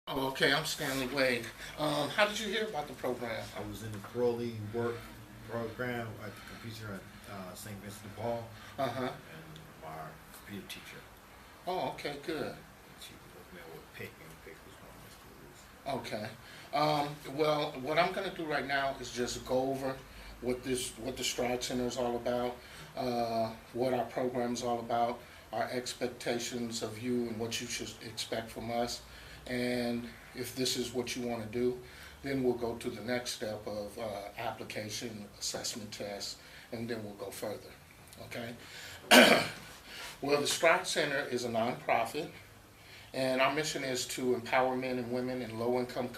Oh, okay. I'm Stanley Wade. How did you hear about the program? I was in the early work program at the computer at St. Vincent de Paul, Uh huh. and our computer teacher, Oh, okay, good. she was there with pick and pick was one of my schools. Okay. Well, what I'm going to do right now is just go over what the Stride Center is all about, what our program is all about, our expectations of you and what you should expect from us, and if this is what you want to do, then we'll go to the next step of application, assessment tests, and then we'll go further. Okay. Well, the Stride Center is a nonprofit. And our mission is to empower men and women in low-income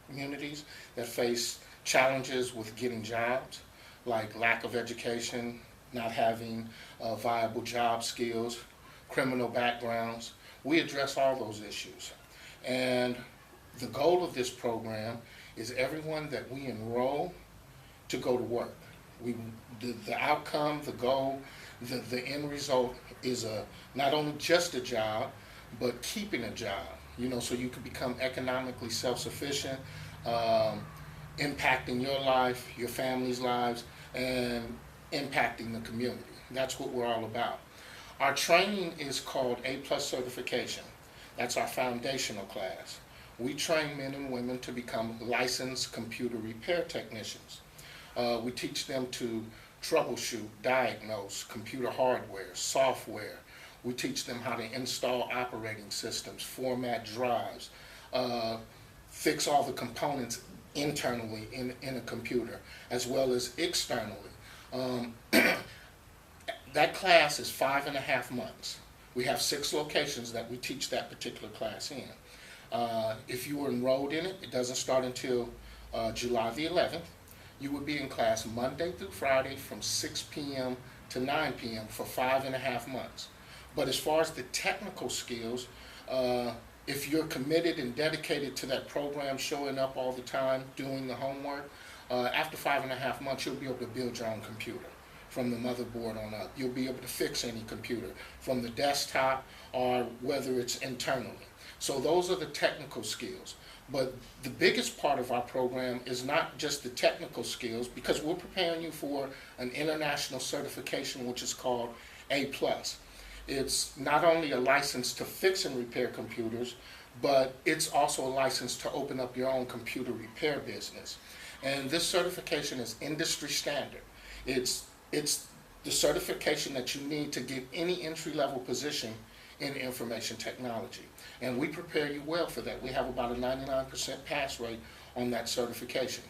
communities that face challenges with getting jobs, like lack of education, not having viable job skills, criminal backgrounds. We address all those issues. And the goal of this program is everyone that we enroll to go to work. The outcome, the goal, the end result is not only just a job, but keeping a job, so you can become economically self-sufficient, um, impacting your life, your family's lives, and impacting the community. That's what we're all about. Our training is called A Plus Certification. That's our foundational class. We train men and women to become licensed computer repair technicians. We teach them to troubleshoot, diagnose computer hardware, software. We teach them how to install operating systems, format drives, fix all the components internally in a computer, as well as externally. Um, that class is 5.5 months. We have 6 locations that we teach that particular class in. If you were enrolled in it, it doesn't start until July the 11th. You would be in class Monday through Friday from 6 p.m. to 9 p.m. for 5.5 months. But as far as the technical skills, if you're committed and dedicated to that program, showing up all the time, doing the homework, after 5.5 months, you'll be able to build your own computer from the motherboard on up. You'll be able to fix any computer from the desktop or whether it's internally. So those are the technical skills. But the biggest part of our program is not just the technical skills, because we're preparing you for an international certification, which is called A+. It's not only a license to fix and repair computers, but it's also a license to open up your own computer repair business. And this certification is industry standard. It's the certification that you need to get any entry-level position in information technology. And we prepare you well for that. We have about a 99% pass rate on that certification.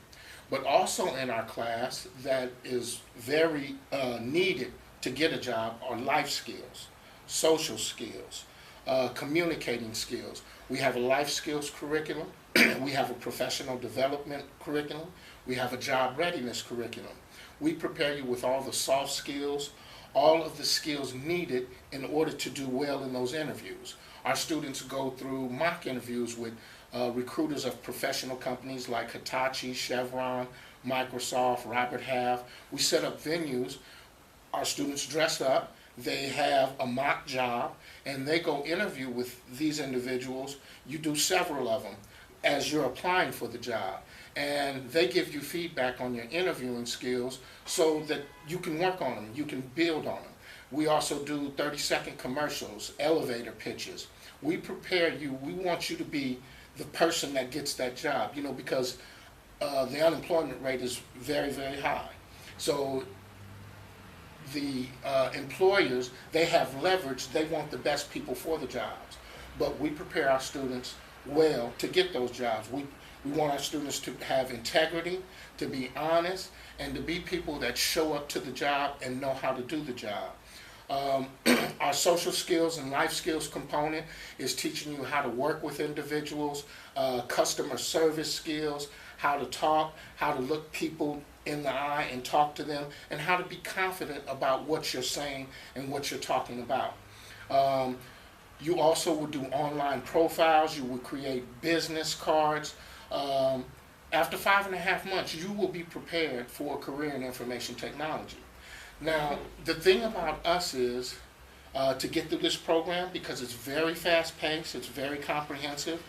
But also in our class that is very needed to get a job are life skills, social skills, communicating skills. We have a life skills curriculum. We have a professional development curriculum. We have a job readiness curriculum. We prepare you with all the soft skills, all of the skills needed in order to do well in those interviews. Our students go through mock interviews with recruiters of professional companies like Hitachi, Chevron, Microsoft, Robert Half. We set up venues. Our students dress up. They have a mock job, and they go interview with these individuals. You do several of them as you're applying for the job. And they give you feedback on your interviewing skills so that you can work on them, you can build on them. We also do 30-second commercials, elevator pitches. We prepare you, we want you to be the person that gets that job, because the unemployment rate is very, very high. So the employers, they have leverage, they want the best people for the jobs. But we prepare our students well to get those jobs. We want our students to have integrity, to be honest, and to be people that show up to the job and know how to do the job. Our social skills and life skills component is teaching you how to work with individuals, customer service skills, how to talk, how to look people in the eye and talk to them, and how to be confident about what you're saying and what you're talking about. You also will do online profiles. You will create business cards. After 5.5 months, you will be prepared for a career in information technology. Now, the thing about us is to get through this program, because it's very fast-paced, it's very comprehensive,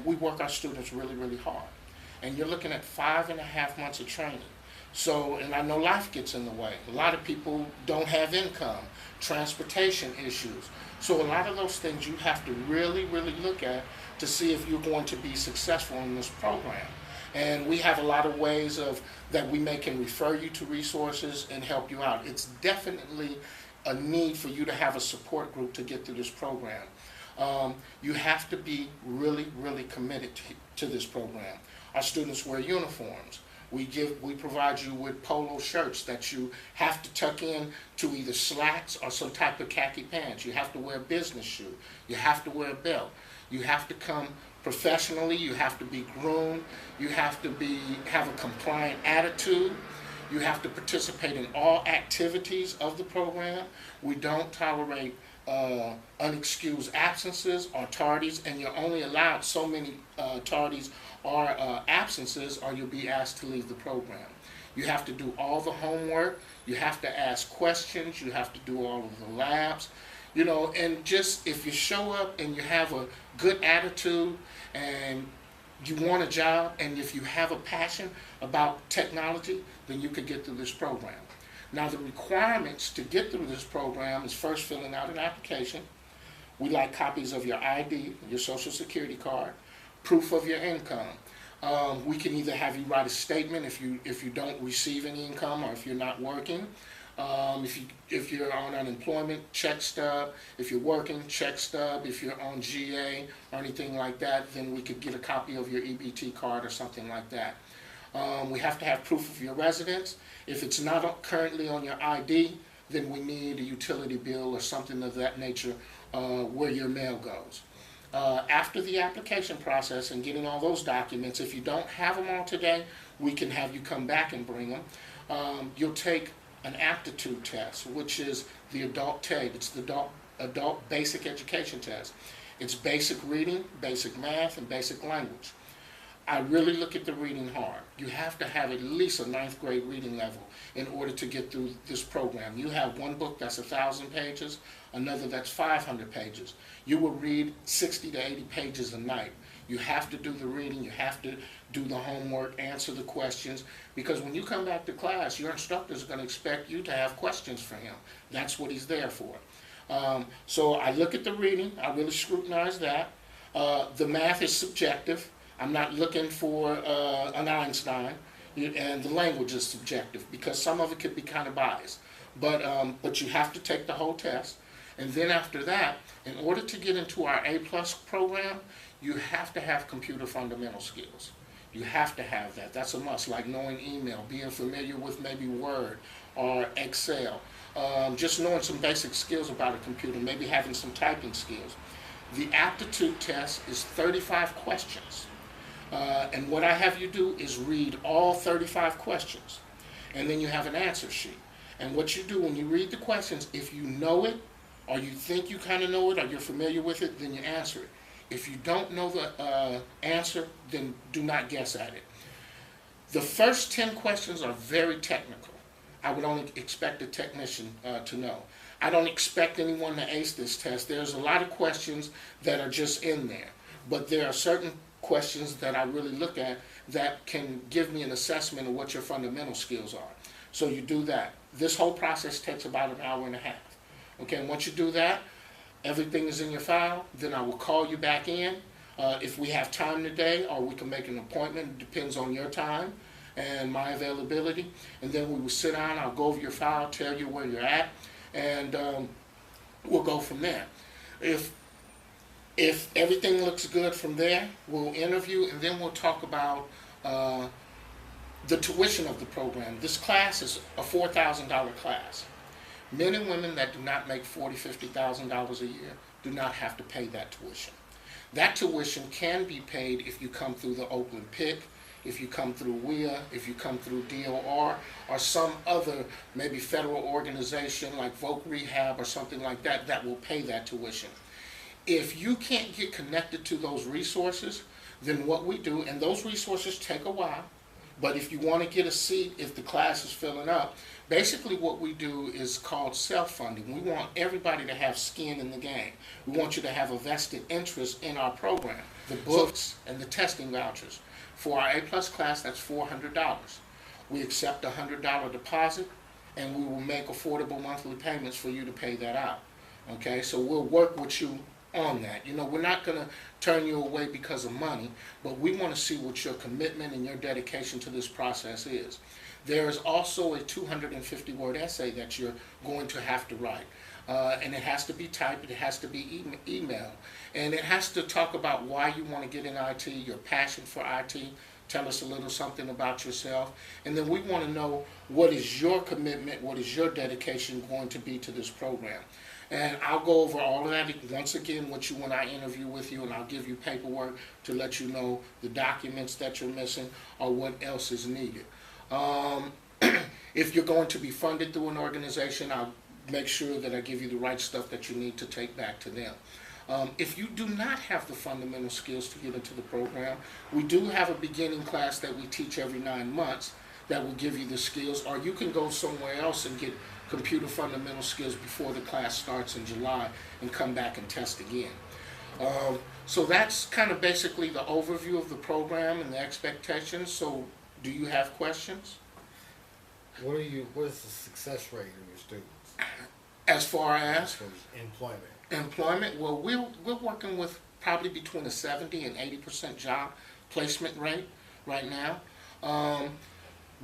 we work our students really, really hard. And you're looking at 5.5 months of training. So, and I know life gets in the way. A lot of people don't have income, transportation issues. So a lot of those things you have to really, really look at to see if you're going to be successful in this program. And we have a lot of ways that we can refer you to resources and help you out. It's definitely a need for you to have a support group to get through this program. You have to be really, really committed to this program. Our students wear uniforms. We provide you with polo shirts that you have to tuck in to either slacks or some type of khaki pants. You have to wear a business shoe. You have to wear a belt. You have to come professionally. You have to be groomed. You have to have a compliant attitude. You have to participate in all activities of the program. We don't tolerate unexcused absences or tardies, and you're only allowed so many tardies or absences, or you'll be asked to leave the program. You have to do all the homework. You have to ask questions. You have to do all of the labs. You know, and just if you show up and you have a good attitude and you want a job, and if you have a passion about technology, then you could get through this program. Now, the requirements to get through this program is first filling out an application. We like copies of your ID, your social security card, proof of your income. We can either have you write a statement if you don't receive any income or if you're not working. If you're on unemployment, check stub. If you're working, check stub. If you're on GA or anything like that, then we could get a copy of your EBT card or something like that. We have to have proof of your residence. If it's not currently on your ID, then we need a utility bill or something of that nature where your mail goes. After the application process and getting all those documents, if you don't have them all today, we can have you come back and bring them. You'll take an aptitude test, which is the adult TABE. It's the adult basic education test. It's basic reading, basic math, and basic language. I really look at the reading hard. You have to have at least a 9th grade reading level in order to get through this program. You have one book that's 1,000 pages, another that's 500 pages. You will read 60 to 80 pages a night. You have to do the reading, you have to do the homework, answer the questions, because when you come back to class, your instructor is going to expect you to have questions for him. That's what he's there for. So I look at the reading, I really scrutinize that. The math is subjective. I'm not looking for an Einstein, and the language is subjective because some of it could be kind of biased. But you have to take the whole test, and then after that, in order to get into our A+ program, you have to have computer fundamental skills. You have to have that. That's a must, like knowing email, being familiar with maybe Word or Excel, just knowing some basic skills about a computer, maybe having some typing skills. The aptitude test is 35 questions. And what I have you do is read all 35 questions. And then you have an answer sheet. And what you do when you read the questions, if you know it, or you think you kind of know it, or you're familiar with it, then you answer it. If you don't know the answer, then do not guess at it. The first 10 questions are very technical. I would only expect a technician to know. I don't expect anyone to ace this test. There's a lot of questions that are just in there. But there are certain questions that I really look at that can give me an assessment of what your fundamental skills are. So you do that. This whole process takes about an hour and a half. Okay, and once you do that, everything is in your file, then I will call you back in if we have time today, or we can make an appointment. It depends on your time and my availability. And then we will sit down, I'll go over your file, tell you where you're at, and we'll go from there. If everything looks good from there, we'll interview, and then we'll talk about the tuition of the program. This class is a $4,000 class. Men and women that do not make $40,000, $50,000 a year do not have to pay that tuition. That tuition can be paid if you come through the Oakland PIC, if you come through WIA, if you come through DOR, or some other maybe federal organization like Voc Rehab or something like that that will pay that tuition. If you can't get connected to those resources, then what we do, and those resources take a while, but if you want to get a seat, if the class is filling up, Basically what we do is called self-funding. We want everybody to have skin in the game. We want you to have a vested interest in our program. The books and the testing vouchers. For our A-plus class, that's $400. We accept a $100 deposit, and we will make affordable monthly payments for you to pay that out. Okay, so we'll work with you on that. You know, we're not going to turn you away because of money, but we want to see what your commitment and your dedication to this process is. There is also a 250-word essay that you're going to have to write. And it has to be typed, it has to be emailed, and it has to talk about why you want to get in IT, your passion for IT. Tell us a little something about yourself, and then we want to know what is your commitment, what is your dedication going to be to this program. And I'll go over all of that once again with you when I interview with you, and I'll give you paperwork to let you know the documents that you're missing or what else is needed. If you're going to be funded through an organization, I'll make sure that I give you the right stuff that you need to take back to them. If you do not have the fundamental skills to get into the program, we do have a beginning class that we teach every 9 months that will give you the skills, or you can go somewhere else and get computer fundamental skills before the class starts in July and come back and test again. So that's kind of basically the overview of the program and the expectations. So do you have questions? What is the success rate of your students As far as for employment? Employment, well, we're working with probably between a 70 and 80% job placement rate right now.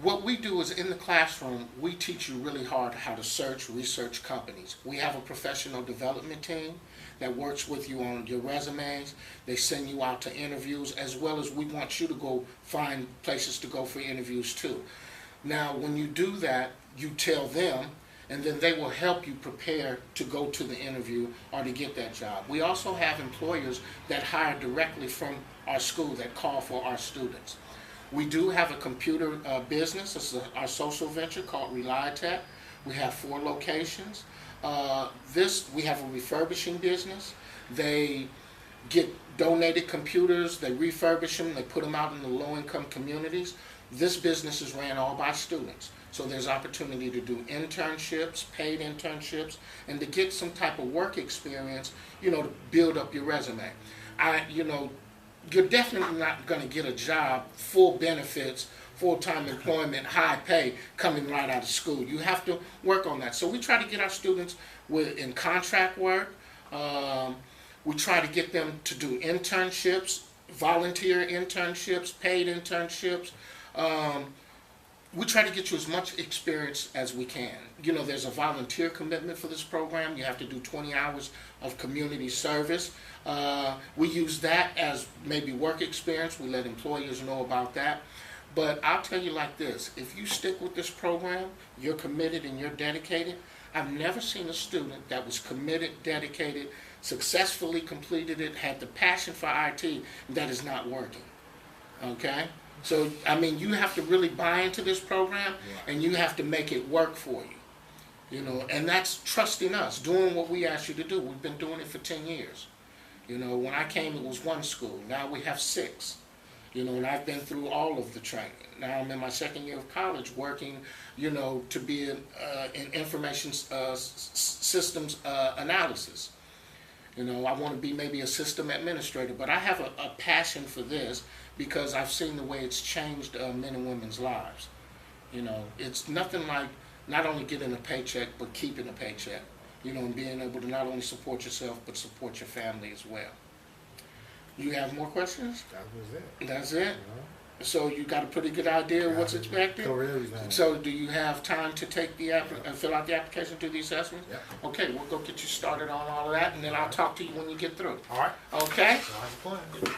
What we do is in the classroom, we teach you really hard how to research companies. We have a professional development team that works with you on your resumes. They send you out to interviews, as well as we want you to go find places to go for interviews too. Now, when you do that, you tell them, and then they will help you prepare to go to the interview or to get that job. We also have employers that hire directly from our school that call for our students. We do have a computer business. It's our social venture called ReliTech. We have 4 locations. We have a refurbishing business. They get donated computers, they refurbish them, they put them out in the low-income communities. This business is ran all by students. So there's opportunity to do internships, paid internships, and to get some type of work experience, you know, to build up your resume. You're definitely not going to get a job, full benefits, full-time employment, high pay, coming right out of school. You have to work on that. So we try to get our students in contract work. We try to get them to do internships, volunteer internships, paid internships. We try to get you as much experience as we can. You know, there's a volunteer commitment for this program. You have to do 20 hours of community service. We use that as maybe work experience. We let employers know about that. But I'll tell you like this, if you stick with this program, you're committed and you're dedicated. I've never seen a student that was committed, dedicated, successfully completed it, had the passion for IT, that is not working. Okay? So, I mean, you have to really buy into this program, and you have to make it work for you. You know, and that's trusting us, doing what we asked you to do. We've been doing it for 10 years. You know, when I came, it was 1 school. Now we have 6. You know, and I've been through all of the training. Now I'm in my 2nd year of college working, you know, to be in information systems analysis. You know, I want to be maybe a system administrator, but I have a passion for this because I've seen the way it's changed men and women's lives. You know, it's nothing like not only getting a paycheck, but keeping a paycheck. You know, and being able to not only support yourself, but support your family as well. You have more questions? That was it. That's it? So you got a pretty good idea of what's expected? So do you have time to take the fill out the application, do the assessment? Yep. Okay, we'll go get you started on all of that, and then I'll talk to you when you get through. All right. Okay? Sounds fun.